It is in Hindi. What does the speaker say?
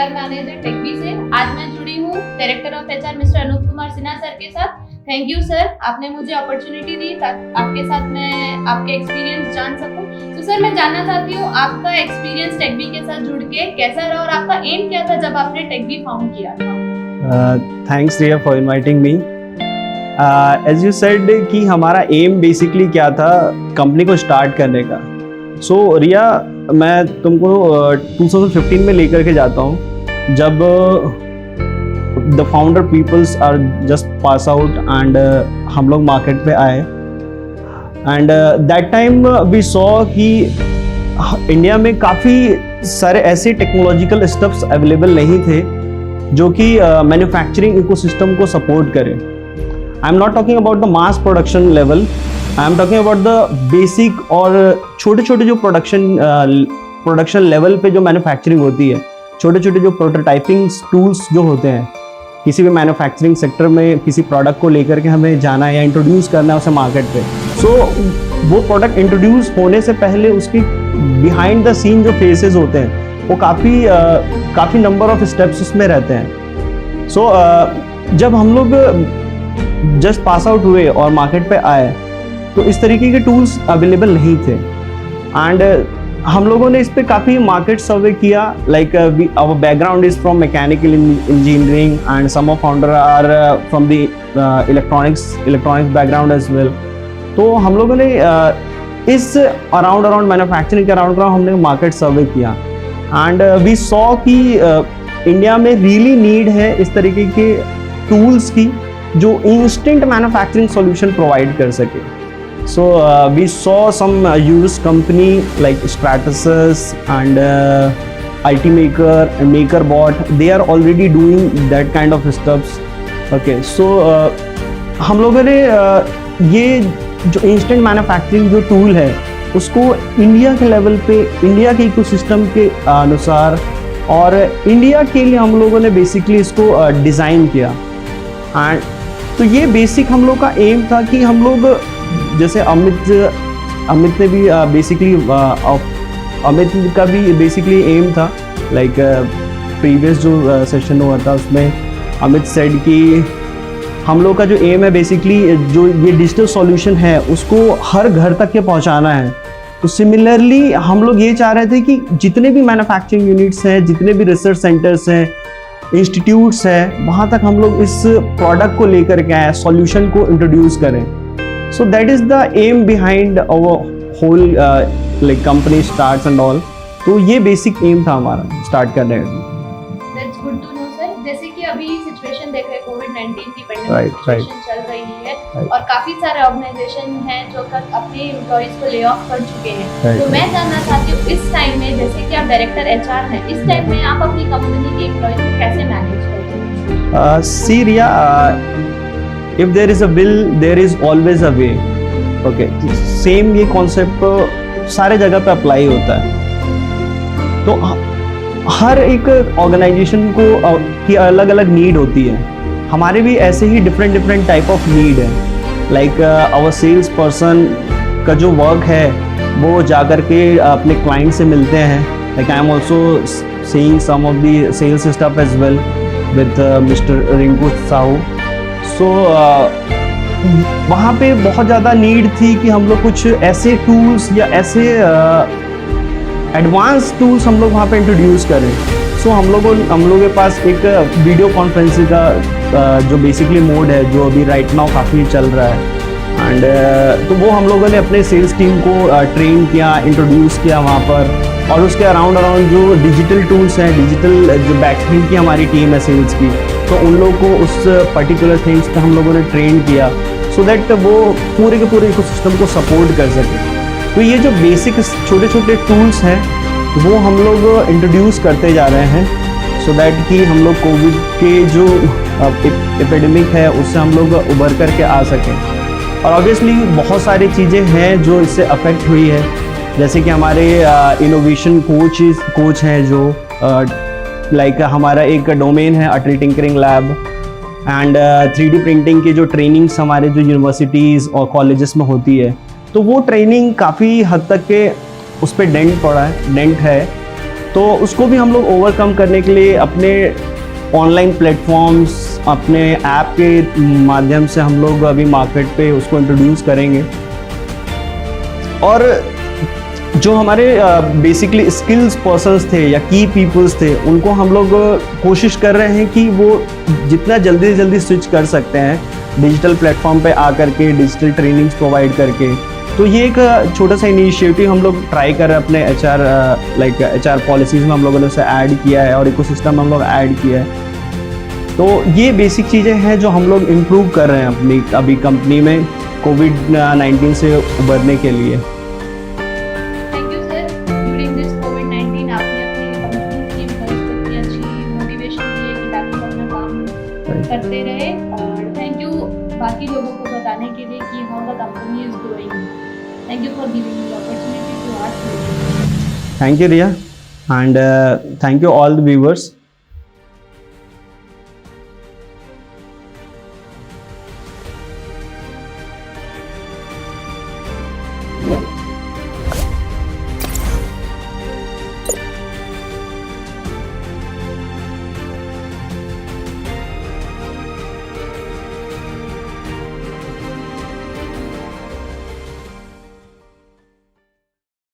एचआर मैनेजर टेक्वी से। आज मैं जुड़ी हूँ director of HR mister Anoop Kumar Sinha sir के साथ। थैंक यू सर, आपने मुझे अपॉर्चुनिटी दी ताकि आपके साथ मैं आपके एक्सपीरियंस जान सकूं। तो सर मैं जानना चाहती हूँ आपका एक्सपीरियंस टेक्वी के साथ जुड़ के कैसा रहा और आपका एम क्या था जब आपने टेक्वी फाउंड किया था? Thanks Riya for inviting me. As you said कि हमारा एम बेसिकली क्या था कंपनी को स्टार्ट करने का। सो रिया, मैं तुमको 2015 में लेकर के जाता हूँ जब the founder peoples are just pass out and हम लोग मार्केट पे आए and that time we saw कि इंडिया में काफ़ी सारे ऐसे टेक्नोलॉजिकल स्टेप्स अवेलेबल नहीं थे जो कि मैन्युफैक्चरिंग इकोसिस्टम को सपोर्ट करें। I am not talking about the mass production level, I am talking about the basic और छोटे छोटे जो प्रोडक्शन लेवल पे जो मैन्युफैक्चरिंग होती है, छोटे छोटे जो प्रोटोटाइपिंग टूल्स जो होते हैं किसी भी मैन्युफैक्चरिंग सेक्टर में किसी प्रोडक्ट को लेकर के हमें जाना है या इंट्रोड्यूस करना है उसे मार्केट पे। सो वो प्रोडक्ट इंट्रोड्यूस होने से पहले उसकी बिहाइंड द सीन जो फेसेस होते हैं वो काफ़ी नंबर ऑफ स्टेप्स उसमें रहते हैं। सो जब हम लोग जस्ट पास आउट हुए और मार्केट पे आए तो इस तरीके के टूल्स अवेलेबल नहीं थे एंड हम लोगों ने इस पे काफ़ी मार्केट सर्वे किया। Like our background is from mechanical engineering and some of founder are from the electronics background as well. तो हम लोगों ने इस अराउंड मैन्युफैक्चरिंग के अराउंड हमने मार्केट सर्वे किया एंड वी सॉ कि इंडिया में रियली नीड है इस तरीके के टूल्स की जो इंस्टेंट मैन्युफैक्चरिंग सॉल्यूशन प्रोवाइड कर सके। So we saw some US company like Stratasys and Ultimaker and MakerBot. They are already doing that kind of stuffs. Okay, so हम लोगों ने ये जो इंस्टेंट मैन्युफैक्चरिंग जो टूल है उसको इंडिया के लेवल पे, इंडिया के इकोसिस्टम के अनुसार और इंडिया के लिए हम लोगों ने बेसिकली इसको डिज़ाइन किया। एंड तो ये बेसिक हम लोग का एम था कि हम लोग जैसे अमित ने भी बेसिकली अमित का भी बेसिकली एम था। लाइक प्रीवियस जो सेशन हुआ था उसमें अमित सेड कि हम लोग का जो एम है बेसिकली जो ये डिजिटल सॉल्यूशन है उसको हर घर तक के पहुंचाना है। तो सिमिलरली हम लोग ये चाह रहे थे कि जितने भी मैन्युफैक्चरिंग यूनिट्स हैं, जितने भी रिसर्च सेंटर्स हैं, इंस्टीट्यूट्स हैं, वहाँ तक हम लोग इस प्रोडक्ट को लेकर के आए, सॉल्यूशन को इंट्रोड्यूस करें। So that is the aim behind our whole like company starts and all. तो ये बेसिक एम था हमारा स्टार्ट करने का। That's good to know sir। जैसे कि अभी सिचुएशन देख रहे हैं कोविड-19 की पेंडेमिक सिचुएशन चल रही है और काफी सारे ऑर्गेनाइजेशन हैं जो अपने एम्प्लॉइज को ले ऑफ कर चुके हैं। तो मैं जानना चाहती हूँ इस टाइम में, जैसे कि आप डायरेक्टर एचआर हैं, इस टाइम में आप अपनी कंपनी के एम्प्लॉइज को कैसे मैनेज करते हैं? सी रिया, if there is a will there is always a way. Okay, same ये कॉन्सेप्ट सारे जगह पे अप्लाई होता है। तो हर एक ऑर्गेनाइजेशन को की अलग अलग नीड होती है। हमारे भी ऐसे ही डिफरेंट टाइप ऑफ नीड है। लाइक आवर सेल्स पर्सन का जो वर्क है वो जाकर के अपने क्लाइंट से मिलते हैं। Like I am also seeing some of the sales staff as well with mister Rinku Sahu. So वहाँ पे बहुत ज़्यादा नीड थी कि हम लोग कुछ ऐसे टूल्स या ऐसे एडवांस टूल्स हम लोग वहाँ पे इंट्रोड्यूस करें। सो हम लोगों के पास एक वीडियो कॉन्फ्रेंसिंग का जो बेसिकली मोड है जो अभी राइट नाउ काफ़ी चल रहा है एंड तो वो हम लोगों ने अपने सेल्स टीम को ट्रेन किया, इंट्रोड्यूस किया वहाँ पर। और उसके अराउंड जो डिजिटल टूल्स हैं, डिजिटल जो बैकएंड की हमारी टीम है सेल्स की, तो उन लोगों को उस पर्टिकुलर थिंग्स पे हम लोगों ने ट्रेन किया सो दैट वो पूरे के पूरे इकोसिस्टम को सपोर्ट कर सके। तो ये जो बेसिक छोटे छोटे टूल्स हैं वो हम लोग इंट्रोड्यूस करते जा रहे हैं सो दैट कि हम लोग कोविड के जो एपिडेमिक है उससे हम लोग उभर करके आ सकें। और ऑब्वियसली बहुत सारी चीज़ें हैं जो इससे अफेक्ट हुई है, जैसे कि हमारे इनोवेशन कोच हैं जो लाइक हमारा एक डोमेन है Atal tinkering lab and 3D printing की जो ट्रेनिंग्स हमारे जो यूनिवर्सिटीज़ और कॉलेजेस में होती है, तो वो ट्रेनिंग काफ़ी हद तक के उस पर डेंट है तो उसको भी हम लोग ओवरकम करने के लिए अपने ऑनलाइन प्लेटफॉर्म्स, अपने ऐप के माध्यम से हम लोग अभी मार्केट पे उसको इंट्रोड्यूस करेंगे। और जो हमारे बेसिकली स्किल्स पर्सन्स थे या की पीपल्स थे, उनको हम लोग कोशिश कर रहे हैं कि वो जितना जल्दी से जल्दी स्विच कर सकते हैं डिजिटल प्लेटफॉर्म पे आकर के, डिजिटल ट्रेनिंग्स प्रोवाइड करके। तो ये एक छोटा सा इनिशिएटिव हम लोग ट्राई कर रहे हैं अपने HR पॉलिसीज़ में हम लोगों ने उसे ऐड किया है और इकोसिस्टम हम लोग ऐड किया है। तो ये बेसिक चीज़ें हैं जो हम लोग इम्प्रूव कर रहे हैं अपनी अभी कंपनी में कोविड-19 से उबरने के लिए। Thank you sir, during this कोविड-19 आपने अपने कंपनी की एम्प्लॉइज को इतनी अच्छी मोटिवेशन दी है कि ताकि वो अपना काम करते रहे। और थैंक यू बाकी लोगों को बताने के लिए कि how the company is growing. Thank you for giving me the opportunity to ask you. Thank you, Riya, and thank you all the viewers.